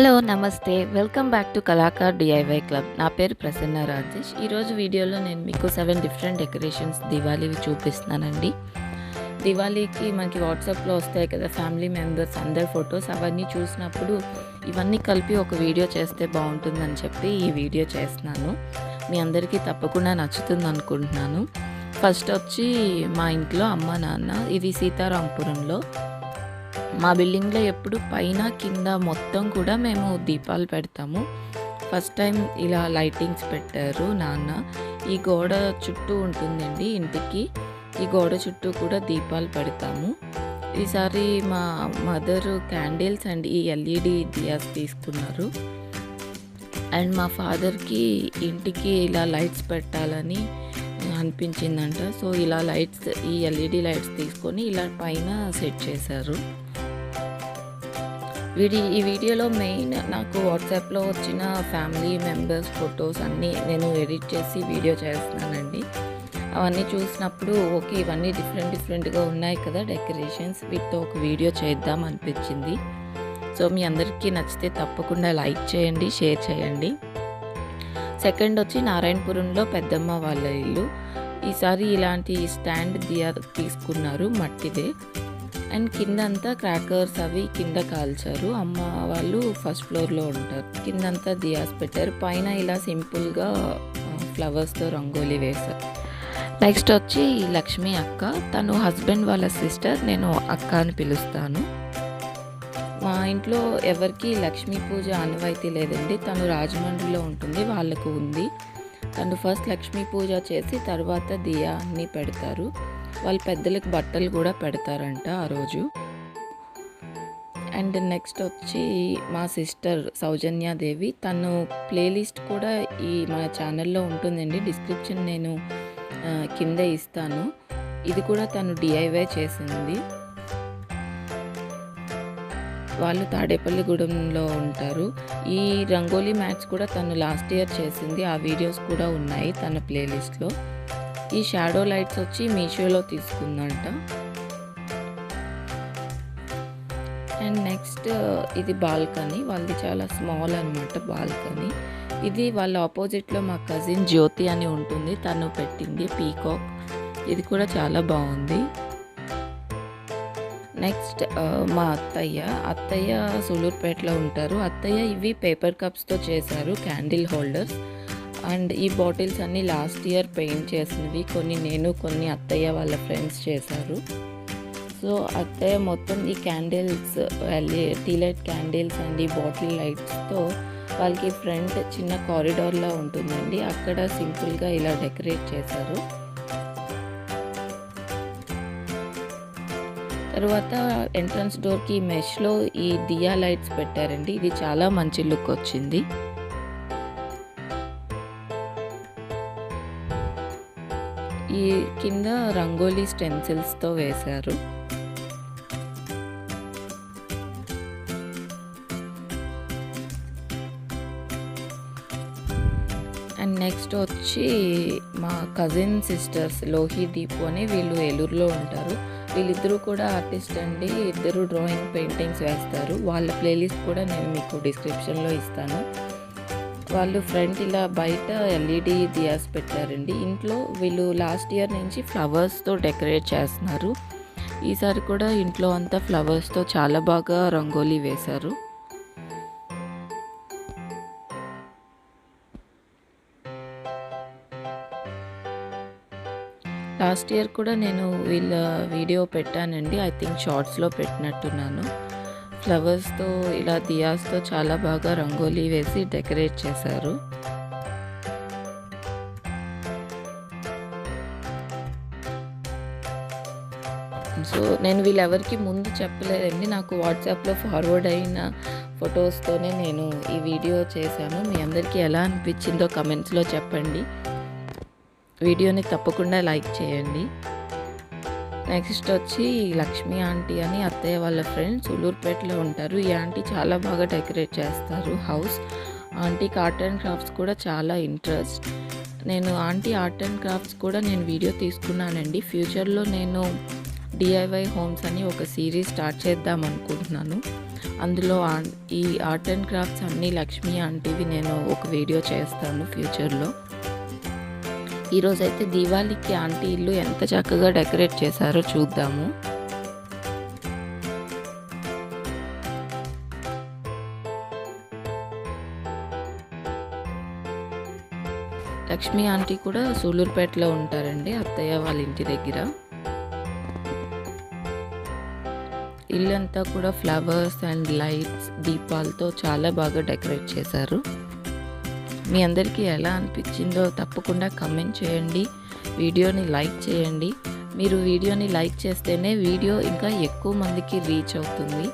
Hello నమస్తే, welcome back to Kalakar DIY club. నా పేరు ప్రసన్న రాజేష్. ఈరోజు వీడియోలో నేను మీకు 7 డిఫరెంట్ డెకరేషన్స్ దివాళీవి చూపిస్తున్నానండి. దివాళీకి మనకి వాట్సాప్లో వస్తాయి కదా ఫ్యామిలీ మెంబర్స్ అందరి ఫొటోస్, అవన్నీ చూసినప్పుడు ఇవన్నీ కలిపి ఒక వీడియో చేస్తే బాగుంటుందని చెప్పి ఈ వీడియో చేస్తున్నాను. మీ అందరికీ తప్పకుండా నచ్చుతుంది అనుకుంటున్నాను. ఫస్ట్ వచ్చి మా ఇంట్లో అమ్మ నాన్న, ఇది సీతారాంపురంలో. మా బిల్డింగ్లో ఎప్పుడు పైన కింద మొత్తం కూడా మేము దీపాలు పెడతాము. ఫస్ట్ టైం ఇలా లైటింగ్స్ పెట్టారు నాన్న. ఈ గోడ చుట్టూ ఉంటుందండి ఇంటికి, ఈ గోడ చుట్టూ కూడా దీపాలు పెడతాము. ఈసారి మా మదర్ క్యాండిల్స్ అండ్ ఈ ఎల్ఈడి దియాస్ తీసుకున్నారు. అండ్ మా ఫాదర్కి ఇంటికి ఇలా లైట్స్ పెట్టాలని అనిపించిందంట. సో ఇలా లైట్స్, ఈ ఎల్ఈడి లైట్స్ తీసుకొని ఇలా పైన సెట్ చేశారు. ఈ వీడియోలో మెయిన్ నాకు వాట్సాప్లో వచ్చిన ఫ్యామిలీ మెంబర్స్ ఫొటోస్ అన్నీ నేను ఎడిట్ చేసి వీడియో చేస్తున్నానండి. అవన్నీ చూసినప్పుడు ఓకే, ఇవన్నీ డిఫరెంట్గా ఉన్నాయి కదా డెకరేషన్స్, వీటితో ఒక వీడియో చేద్దాం అనిపించింది. సో మీ అందరికీ నచ్చితే తప్పకుండా లైక్ చేయండి, షేర్ చేయండి. సెకండ్ వచ్చి నారాయణపురంలో పెద్దమ్మ వాళ్ళ ఇల్లు. ఈసారి ఇలాంటి స్టాండ్ దియా తీసుకున్నారు, మట్టిదే. అండ్ కిందంతా క్రాకర్స్ అవి కింద కాల్చారు. అమ్మ వాళ్ళు ఫస్ట్ ఫ్లోర్లో ఉంటారు. కిందంతా దియాస్ పెట్టారు, పైన ఇలా సింపుల్గా ఫ్లవర్స్తో రంగోలీ వేశారు. నెక్స్ట్ వచ్చి లక్ష్మి అక్క, తను హస్బెండ్ వాళ్ళ సిస్టర్, నేను అక్క అని పిలుస్తాను. మా ఇంట్లో ఎవరికి లక్ష్మీ పూజ ఆనవాయితీ లేదండి. తను రాజమండ్రిలో ఉంటుంది, వాళ్ళకు ఉంది. తను ఫస్ట్ లక్ష్మీ పూజ చేసి తర్వాత దియా అన్నీ పెడతారు. వాళ్ళ పెద్దలకు బట్టలు కూడా పెడతారంట ఆ రోజు. అండ్ నెక్స్ట్ వచ్చి మా సిస్టర్ సౌజన్యాదేవి, తను ప్లేలిస్ట్ కూడా ఈ మన ఛానల్లో ఉంటుందండి, డిస్క్రిప్షన్ నేను కింద ఇస్తాను. ఇది కూడా తను డిఐవై చేసింది. వాళ్ళు తాడేపల్లిగూడెంలో ఉంటారు. ఈ రంగోలీ మ్యాట్స్ కూడా తను లాస్ట్ ఇయర్ చేసింది, ఆ వీడియోస్ కూడా ఉన్నాయి తన ప్లేలిస్ట్లో. ఈ షాడో లైట్స్ వచ్చి మీషోలో తీసుకుందంట. అండ్ నెక్స్ట్ ఇది బాల్కనీ, వాళ్ళది చాలా స్మాల్ అనమాట బాల్కనీ. ఇది వాళ్ళ ఆపోజిట్లో మా కజిన్ జ్యోతి అని ఉంటుంది, తను పెట్టింది పీకాక్. ఇది కూడా చాలా బాగుంది. నెక్స్ట్ మా అత్తయ్య సూలూరుపేటలో ఉంటారు. అత్తయ్య ఇవి పేపర్ కప్స్తో చేశారు క్యాండిల్ హోల్డర్స్. అండ్ ఈ బాటిల్స్ అన్నీ లాస్ట్ ఇయర్ పెయింట్ చేసినవి, కొన్ని నేను, కొన్ని అత్తయ్య వాళ్ళ ఫ్రెండ్స్ చేశారు. సో అత్తయ్య మొత్తం ఈ candles, tea light candles and ఈ బాటిల్ లైట్స్తో వాళ్ళకి ఫ్రంట్ చిన్న కారిడార్లా ఉంటుందండి, అక్కడ సింపుల్గా ఇలా డెకరేట్ చేశారు. తర్వాత ఎంట్రన్స్ డోర్కి మెష్లో ఈ దియా లైట్స్ పెట్టారండి, ఇది చాలా మంచి లుక్ వచ్చింది. ఈ కింద రంగోలీ స్టెన్సిల్స్తో వేశారు. అండ్ నెక్స్ట్ వచ్చి మా కజిన్ సిస్టర్స్ లోహి దీపు అని, వీళ్ళు ఏలూరులో ఉంటారు. వీళ్ళిద్దరూ కూడా ఆర్టిస్ట్ అండి, ఇద్దరు డ్రాయింగ్ పెయింటింగ్స్ వేస్తారు. వాళ్ళ ప్లేలిస్ట్ కూడా నేను మీకు డిస్క్రిప్షన్లో ఇస్తాను. వాళ్ళు ఫ్రంట్ ఇలా బయట ఎల్ఈడి దియాస్ పెట్టారండి. ఇంట్లో వీళ్ళు లాస్ట్ ఇయర్ నుంచి ఫ్లవర్స్తో డెకరేట్ చేస్తున్నారు. ఈసారి కూడా ఇంట్లో అంతా ఫ్లవర్స్తో చాలా బాగా రంగోలీ వేశారు. లాస్ట్ ఇయర్ కూడా నేను వీళ్ళ వీడియో పెట్టానండి, ఐ థింక్ షార్ట్స్లో పెట్టినట్టున్నాను. ఫ్లవర్స్తో ఇలా దియాస్తో చాలా బాగా రంగోలీ వేసి డెకరేట్ చేశారు. సో నేను వీళ్ళెవరికి ముందు చెప్పలేదండి, నాకు వాట్సాప్లో ఫార్వర్డ్ అయిన ఫొటోస్తోనే నేను ఈ వీడియో చేశాను. మీ అందరికీ ఎలా అనిపించిందో కమెంట్స్లో చెప్పండి. వీడియోని తప్పకుండా లైక్ చేయండి. నెక్స్ట్ వచ్చి లక్ష్మి ఆంటీ అని, అత్తయ్య వాళ్ళ ఫ్రెండ్స్, సూలూరుపేటలో ఉంటారు. ఈ ఆంటీ చాలా బాగా డెకరేట్ చేస్తారు హౌస్. ఆంటీకి ఆర్ట్ అండ్ క్రాఫ్ట్స్ కూడా చాలా ఇంట్రెస్ట్. నేను ఆంటీ ఆర్ట్ అండ్ క్రాఫ్ట్స్ కూడా నేను వీడియో తీసుకున్నానండి. ఫ్యూచర్లో నేను డిఐవై హోమ్స్ అని ఒక సిరీస్ స్టార్ట్ చేద్దాం అనుకుంటున్నాను. అందులో ఈ ఆర్ట్ అండ్ క్రాఫ్ట్స్ అన్నీ లక్ష్మి ఆంటీవి నేను ఒక వీడియో చేస్తాను ఫ్యూచర్లో. ఈరోజైతే దీవాళికి ఆంటీ ఇల్లు ఎంత చక్కగా డెకరేట్ చేశారో చూద్దాము. లక్ష్మి ఆంటీ కూడా సూలూరుపేటలో ఉంటారండి, అత్తయ్య వాళ్ళ ఇంటి దగ్గర. ఇల్లంతా కూడా ఫ్లవర్స్ అండ్ లైట్స్, దీపాలతో చాలా బాగా డెకరేట్ చేశారు. మీ అందరికీ ఎలా అనిపించిందో తప్పకుండా కమెంట్ చేయండి, వీడియోని లైక్ చేయండి. మీరు వీడియోని లైక్ చేస్తేనే వీడియో ఇంకా ఎక్కువ మందికి రీచ్ అవుతుంది.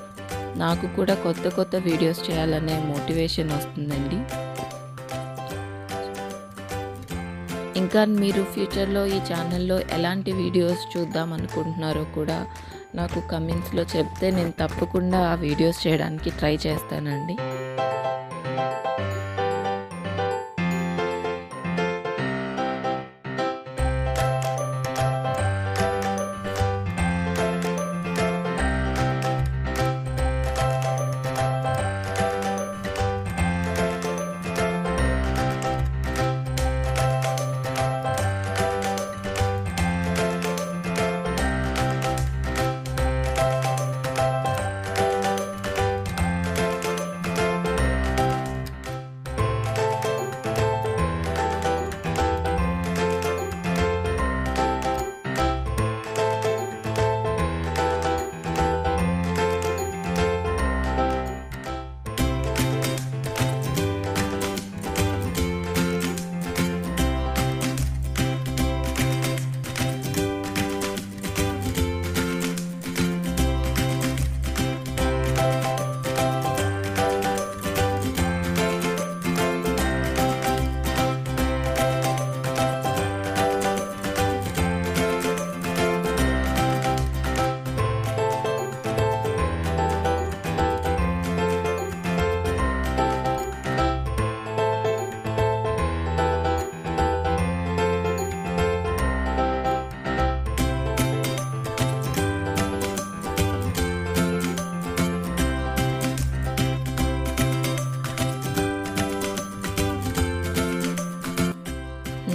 నాకు కూడా కొత్త కొత్త వీడియోస్ చేయాలనే మోటివేషన్ వస్తుందండి. ఇంకా మీరు ఫ్యూచర్లో ఈ ఛానల్లో ఎలాంటి వీడియోస్ చూద్దాం అనుకుంటున్నారో కూడా నాకు కమెంట్స్లో చెప్తే నేను తప్పకుండా ఆ వీడియోస్ చేయడానికి ట్రై చేస్తానండి.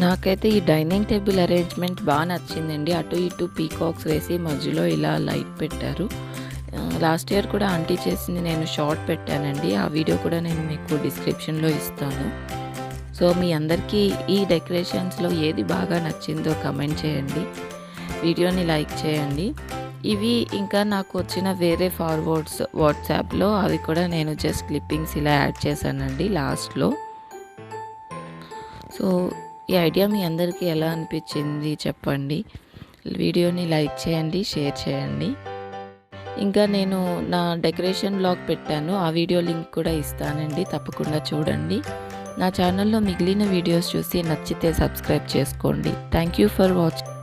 నాకైతే ఈ డైనింగ్ టేబుల్ అరేంజ్మెంట్ బాగా నచ్చిందండి. అటు ఇటు పీకాక్స్ వేసి మధ్యలో ఇలా లైట్ పెట్టారు. లాస్ట్ ఇయర్ కూడా ఆంటీ చేసింది నేను షార్ట్ పెట్టానండి, ఆ వీడియో కూడా నేను మీకు డిస్క్రిప్షన్లో ఇస్తాను. సో మీ అందరికీ ఈ డెకరేషన్స్లో ఏది బాగా నచ్చిందో కమెంట్ చేయండి, వీడియోని లైక్ చేయండి. ఇవి ఇంకా నాకు వచ్చిన వేరే ఫార్వర్డ్స్ వాట్సాప్లో, అవి కూడా నేను జస్ట్ క్లిప్పింగ్స్ ఇలా యాడ్ చేశానండి లాస్ట్లో. సో ఈ ఐడియా మీ అందరికీ ఎలా అనిపించింది చెప్పండి. వీడియోని లైక్ చేయండి, షేర్ చేయండి. ఇంకా నేను నా డెకరేషన్ బ్లాగ్ పెట్టాను, ఆ వీడియో లింక్ కూడా ఇస్తానండి, తప్పకుండా చూడండి. నా ఛానల్లో మిగిలిన వీడియోస్ చూసి నచ్చితే సబ్స్క్రైబ్ చేసుకోండి. Thank you for watching.